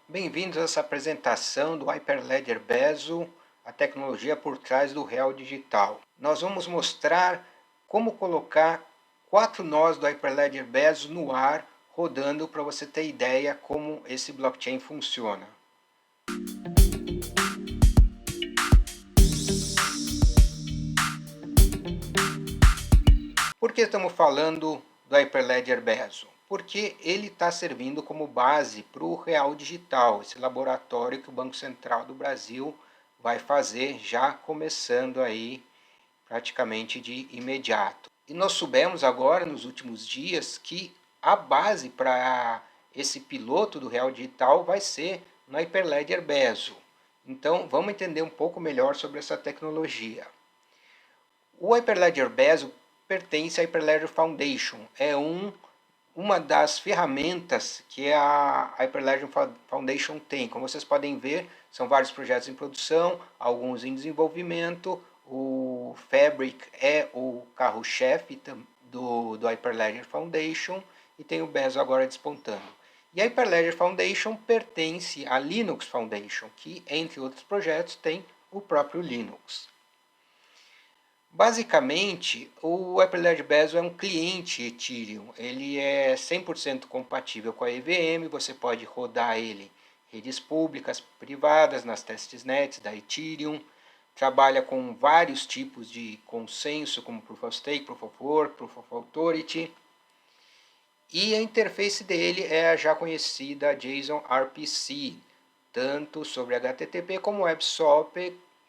Bem-vindos a essa apresentação do Hyperledger Bezo, a tecnologia por trás do Real Digital. Nós vamos mostrar como colocar 4 nós do Hyperledger Bezo no ar, rodando, para você ter ideia como esse blockchain funciona. Por que estamos falando do Hyperledger Bezo? Porque ele está servindo como base para o Real Digital, esse laboratório que o Banco Central do Brasil vai fazer, já começando aí praticamente de imediato. E nós soubemos agora, nos últimos dias, que a base para esse piloto do Real Digital vai ser no Hyperledger Bezo. Então, vamos entender um pouco melhor sobre essa tecnologia. O Hyperledger Bezo pertence à Hyperledger Foundation. É uma das ferramentas que a Hyperledger Foundation tem. Como vocês podem ver, são vários projetos em produção, alguns em desenvolvimento. O Fabric é o carro-chefe do Hyperledger Foundation e tem o Bezo agora despontando. E a Hyperledger Foundation pertence à Linux Foundation, que, entre outros projetos, tem o próprio Linux. Basicamente, o Hyperledger Bezo é um cliente Ethereum. Ele é 100% compatível com a EVM, você pode rodar ele em redes públicas, privadas, nas testnets da Ethereum. Trabalha com vários tipos de consenso, como Proof of Stake, Proof of Work, Proof of Authority. E a interface dele é a já conhecida JSON RPC, tanto sobre HTTP como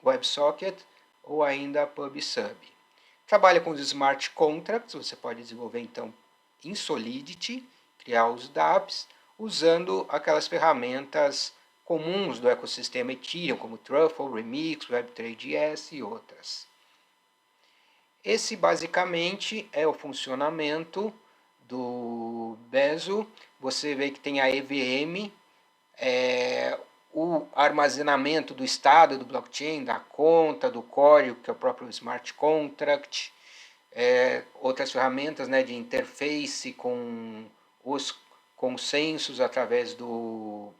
WebSocket ou ainda PubSub. Trabalha com os smart contracts, você pode desenvolver então em Solidity, criar os dApps, usando aquelas ferramentas comuns do ecossistema Ethereum, como Truffle, Remix, Web3.js e outras. Esse basicamente é o funcionamento do Bezo. Você vê que tem a EVM, o armazenamento do estado do blockchain, da conta, do código, que é o próprio smart contract, outras ferramentas, né, de interface com os consensos através do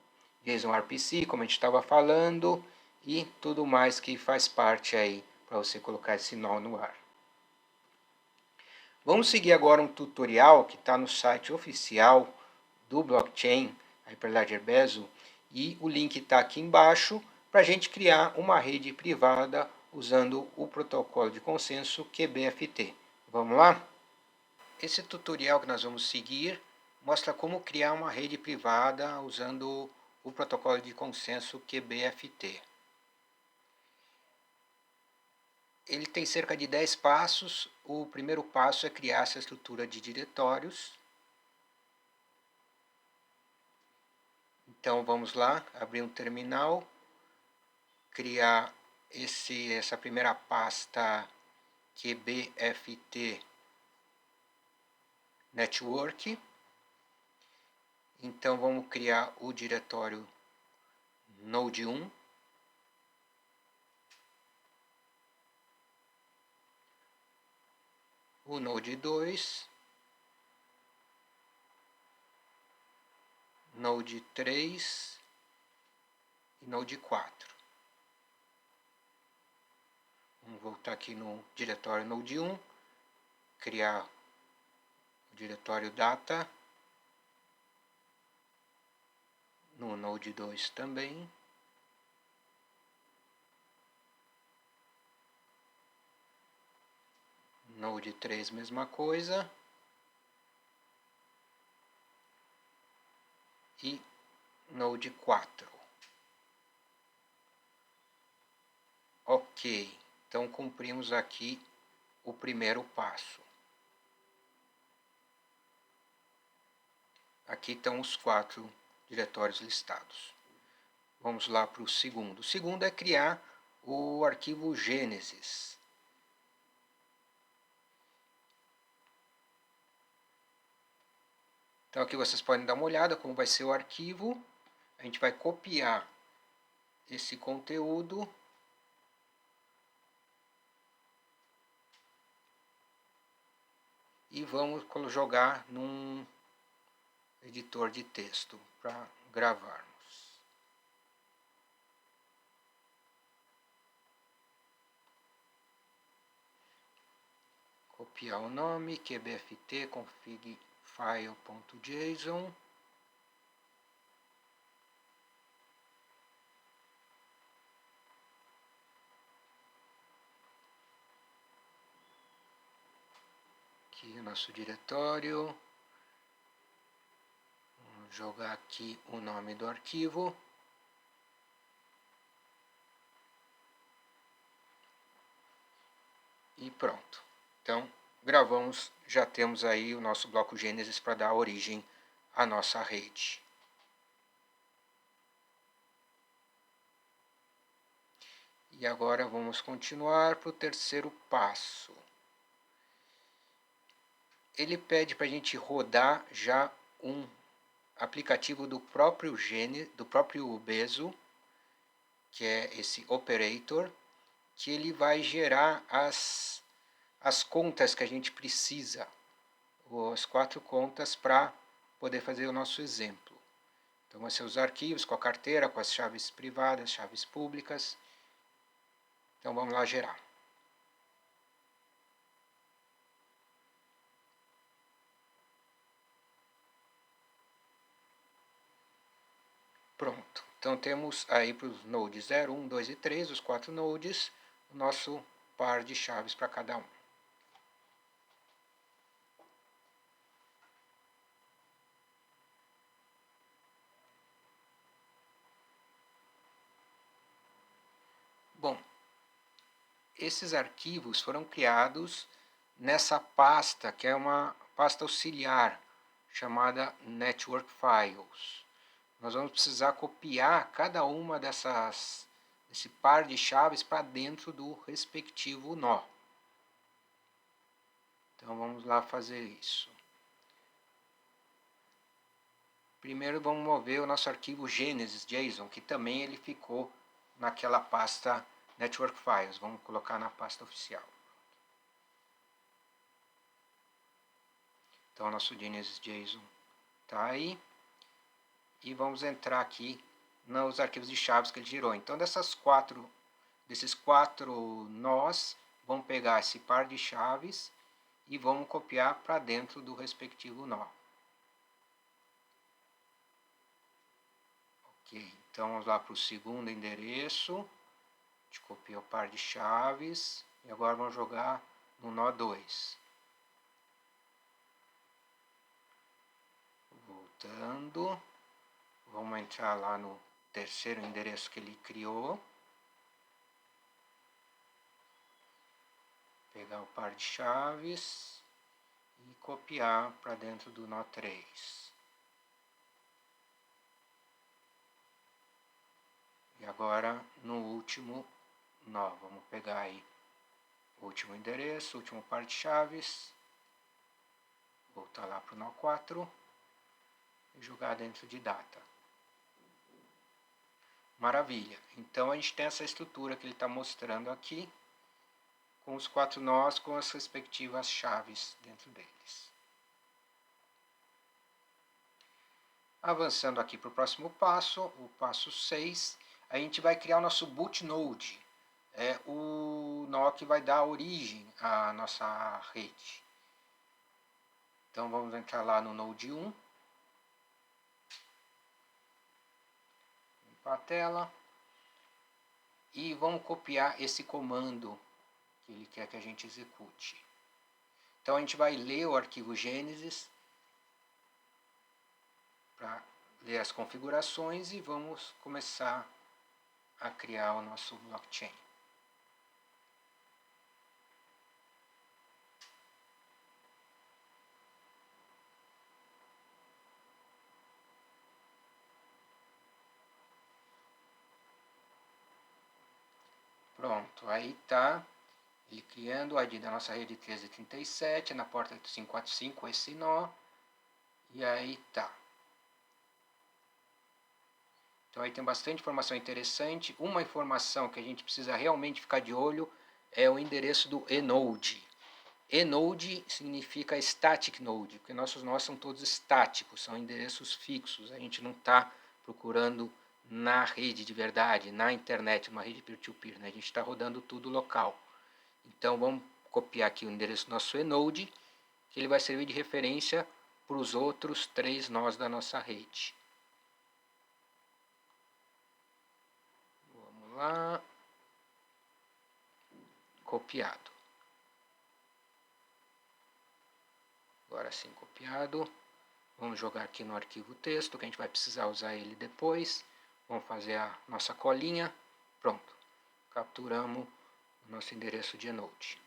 JSON RPC, como a gente estava falando, e tudo mais que faz parte aí para você colocar esse nó no ar. Vamos seguir agora um tutorial que está no site oficial do blockchain Hyperledger Bezo, e o link está aqui embaixo para a gente criar uma rede privada usando o protocolo de consenso QBFT. Vamos lá? Esse tutorial que nós vamos seguir mostra como criar uma rede privada usando o protocolo de consenso QBFT. Ele tem cerca de 10 passos. O primeiro passo é criar essa estrutura de diretórios. Então vamos lá, abrir um terminal, criar essa primeira pasta QBFT Network. Então vamos criar o diretório Node 1. O Node 2. Node 3 e Node 4. Vamos voltar aqui no diretório Node 1, criar o diretório data, no Node 2 também. Node 3, mesma coisa. E Node 4. Ok, então cumprimos aqui o primeiro passo. Aqui estão os 4 diretórios listados. Vamos lá para o segundo. O segundo é criar o arquivo Genesis. Então aqui vocês podem dar uma olhada como vai ser o arquivo. A gente vai copiar esse conteúdo e vamos jogar num editor de texto para gravarmos. copiar o nome, qbft config file.json. Aqui o nosso diretório. Vamos jogar aqui o nome do arquivo. E pronto. Então, gravamos, já temos aí o nosso bloco Gênesis para dar origem à nossa rede. E agora vamos continuar para o terceiro passo. Ele pede para a gente rodar já um aplicativo do próprio Bezo, que é esse operator, que ele vai gerar as contas que a gente precisa, as 4 contas para poder fazer o nosso exemplo. Então, vão ser os arquivos com a carteira, com as chaves privadas, chaves públicas. Então, vamos lá gerar. Pronto. Então, temos aí para os nodes 0, 1, 2 e 3, os 4 nodes, o nosso par de chaves para cada um. Bom, esses arquivos foram criados nessa pasta, que é uma pasta auxiliar, chamada Network Files. Nós vamos precisar copiar cada uma desse par de chaves para dentro do respectivo nó. Então vamos lá fazer isso. Primeiro vamos mover o nosso arquivo Genesis JSON, que também ele ficou naquela pasta Network Files. Vamos colocar na pasta oficial. Então, o nosso Genesis JSON está aí. E vamos entrar aqui nos arquivos de chaves que ele gerou. Então, desses quatro nós, vamos pegar esse par de chaves e vamos copiar para dentro do respectivo nó. Ok, então vamos lá para o segundo endereço. A gente copia o par de chaves e agora vamos jogar no nó 2. Voltando, vamos entrar lá no terceiro endereço que ele criou. Pegar o par de chaves e copiar para dentro do nó 3. E agora no último nó, vamos pegar aí o último endereço, o último par de chaves, voltar lá para o nó 4 e jogar dentro de data. Maravilha! Então a gente tem essa estrutura que ele está mostrando aqui, com os 4 nós, com as respectivas chaves dentro deles. Avançando aqui para o próximo passo, o passo 6, a gente vai criar o nosso boot node, o nó que vai dar origem à nossa rede. Então vamos entrar lá no node 1, limpar a tela, e vamos copiar esse comando que ele quer que a gente execute. Então a gente vai ler o arquivo Genesis para ler as configurações e vamos começar a criar o nosso blockchain. Pronto, aí está ele criando o ID da nossa rede 1337, na porta 545 esse nó, e aí tá. Então aí tem bastante informação interessante. Uma informação que a gente precisa realmente ficar de olho é o endereço do enode. Enode significa static node, porque nossos nós são todos estáticos, são endereços fixos. A gente não está procurando na rede de verdade, na internet, numa rede peer-to-peer, né? A gente está rodando tudo local. Então vamos copiar aqui o endereço do nosso enode, que ele vai servir de referência para os outros 3 nós da nossa rede. Vamos lá. Copiado. Agora sim, copiado. Vamos jogar aqui no arquivo texto, que a gente vai precisar usar ele depois. Vamos fazer a nossa colinha. Pronto. Capturamos o nosso endereço de enode.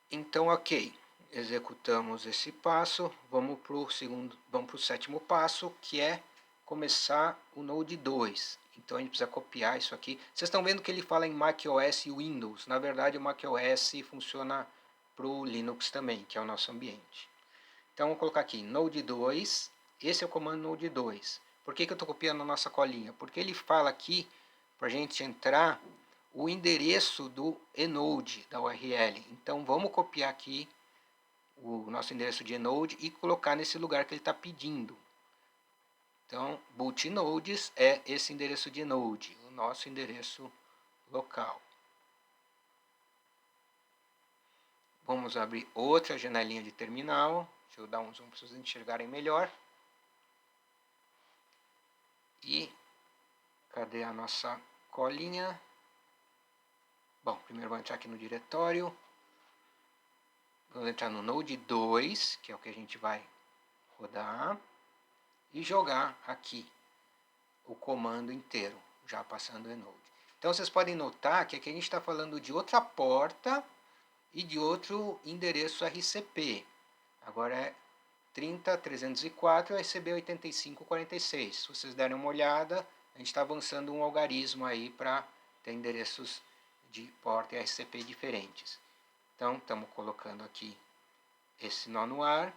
Então, ok. Executamos esse passo. Vamos para o sétimo passo, que é começar o Node 2. Então a gente precisa copiar isso aqui. Vocês estão vendo que ele fala em macOS e Windows. Na verdade, o macOS funciona para o Linux também, que é o nosso ambiente. Então vamos colocar aqui Node 2. Esse é o comando Node 2. Por que eu estou copiando a nossa colinha? Porque ele fala aqui para a gente entrar o endereço do enode, da URL. Então vamos copiar aqui o nosso endereço de enode e colocar nesse lugar que ele está pedindo. Então, boot nodes é esse endereço de enode, o nosso endereço local. Vamos abrir outra janelinha de terminal. Deixa eu dar um zoom para vocês enxergarem melhor. E cadê a nossa colinha? Bom, primeiro vamos entrar aqui no diretório. Vamos entrar no Node 2, que é o que a gente vai rodar. E jogar aqui o comando inteiro, já passando o enode. Então vocês podem notar que aqui a gente está falando de outra porta e de outro endereço RCP. Agora é 30.304 e RCB 8546. Se vocês derem uma olhada, a gente está avançando um algarismo aí para ter endereços de porta e RCP diferentes. Então estamos colocando aqui esse nó no ar.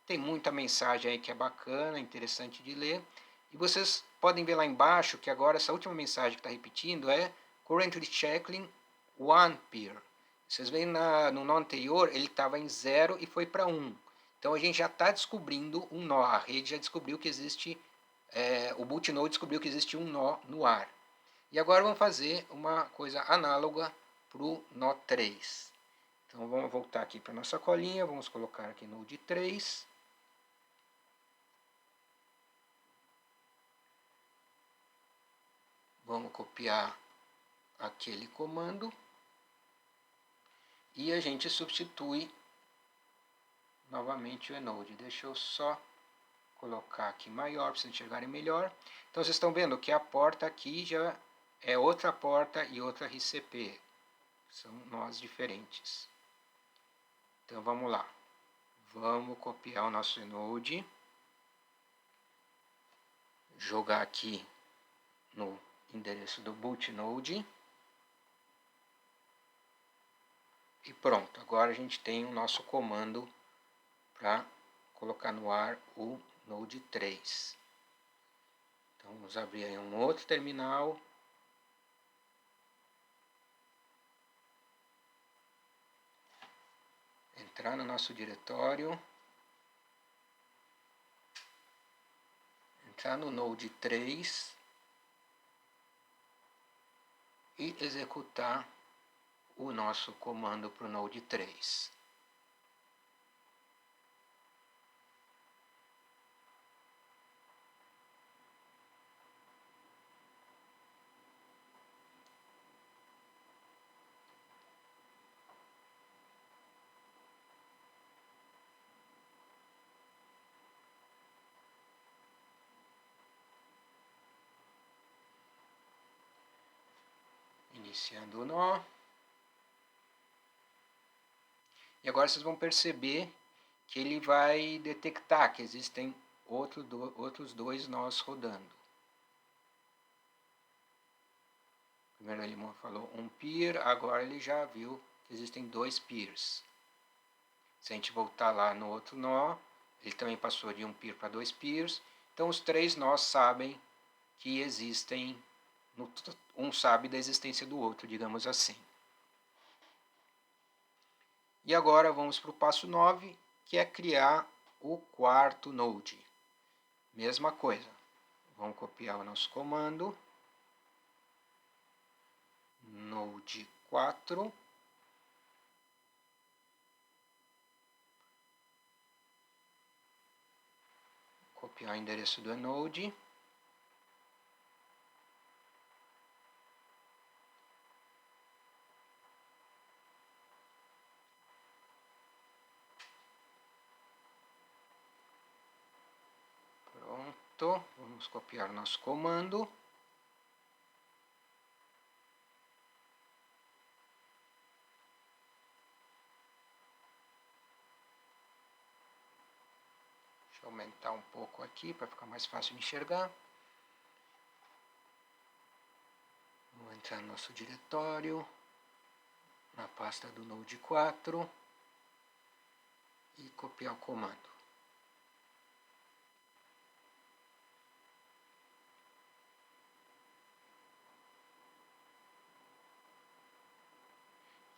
Tem muita mensagem aí que é bacana, interessante de ler. E vocês podem ver lá embaixo que agora essa última mensagem que está repetindo é Currently checking 1 peer. Vocês veem no nó anterior, ele estava em 0 e foi para 1. Então a gente já está descobrindo um nó. A rede já descobriu que existe, o bootnode descobriu que existe um nó no ar. E agora vamos fazer uma coisa análoga para o nó 3. Então vamos voltar aqui para a nossa colinha, vamos colocar aqui node 3. Vamos copiar aquele comando e a gente substitui novamente o enode. Deixa eu só colocar aqui maior para vocês enxergarem melhor. Então vocês estão vendo que a porta aqui já é outra porta e outra RCP. São nós diferentes. Então vamos lá. Vamos copiar o nosso enode. Jogar aqui no endereço do bootnode. E pronto, agora a gente tem o nosso comando para colocar no ar o Node 3. Então vamos abrir aí um outro terminal. Entrar no nosso diretório. Entrar no Node 3. E executar o nosso comando para o Node 3. Iniciando o nó. E agora vocês vão perceber que ele vai detectar que existem outros 2 nós rodando. Primeiro ele falou um peer, agora ele já viu que existem 2 peers. Se a gente voltar lá no outro nó, ele também passou de um peer para 2 peers. Então os 3 nós sabem que existem, um sabe da existência do outro, digamos assim. E agora vamos para o passo 9, que é criar o quarto node. Mesma coisa. Vamos copiar o nosso comando. Node 4. Copiar o endereço do Node. Pronto, vamos copiar nosso comando. Deixa eu aumentar um pouco aqui para ficar mais fácil de enxergar. Vou entrar no nosso diretório, na pasta do Node 4 e copiar o comando.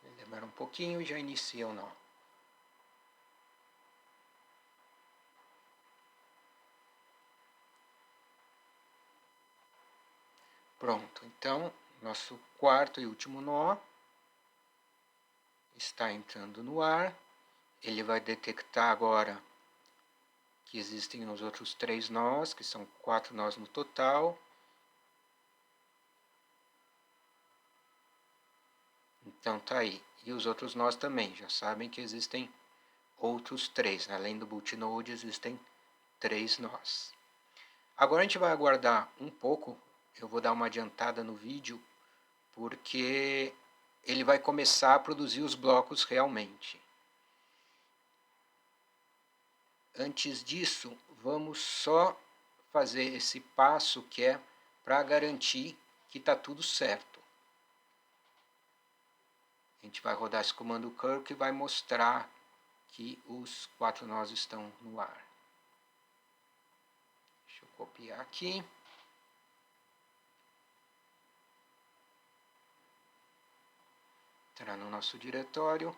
Ele demora um pouquinho e já inicia o nó. Pronto, então nosso quarto e último nó está entrando no ar. Ele vai detectar agora que existem os outros 3 nós, que são 4 nós no total. Então tá aí. E os outros nós também, já sabem que existem outros 3, né? Além do bootnode existem 3 nós. Agora a gente vai aguardar um pouco, eu vou dar uma adiantada no vídeo, porque ele vai começar a produzir os blocos realmente. Antes disso, vamos só fazer esse passo que é para garantir que está tudo certo. A gente vai rodar esse comando curl que vai mostrar que os 4 nós estão no ar. Deixa eu copiar aqui. Entrar no nosso diretório.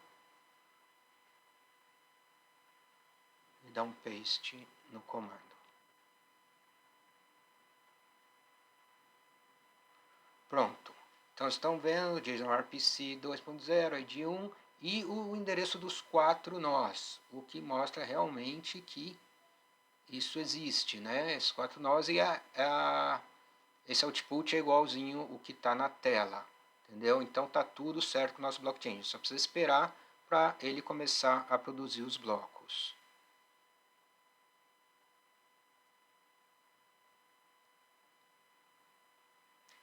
E dar um paste no comando. Pronto. Então estão vendo o JSON RPC 2.0, ID 1 e o endereço dos 4 nós, o que mostra realmente que isso existe, né? Esses 4 nós e esse output é igualzinho o que está na tela, entendeu? Então está tudo certo com o nosso blockchain, só precisa esperar para ele começar a produzir os blocos.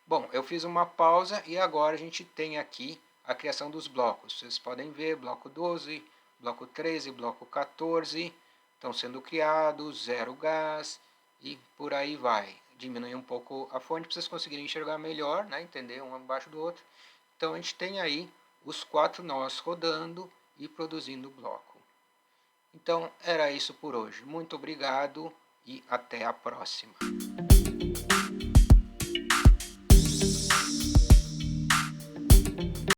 Bom, eu fiz uma pausa e agora a gente tem aqui a criação dos blocos. Vocês podem ver, bloco 12, bloco 13, bloco 14 estão sendo criados, 0 gás e por aí vai. Diminui um pouco a fonte para vocês conseguirem enxergar melhor, né? Entender um abaixo do outro. Então a gente tem aí os 4 nós rodando e produzindo bloco. Então era isso por hoje. Muito obrigado e até a próxima.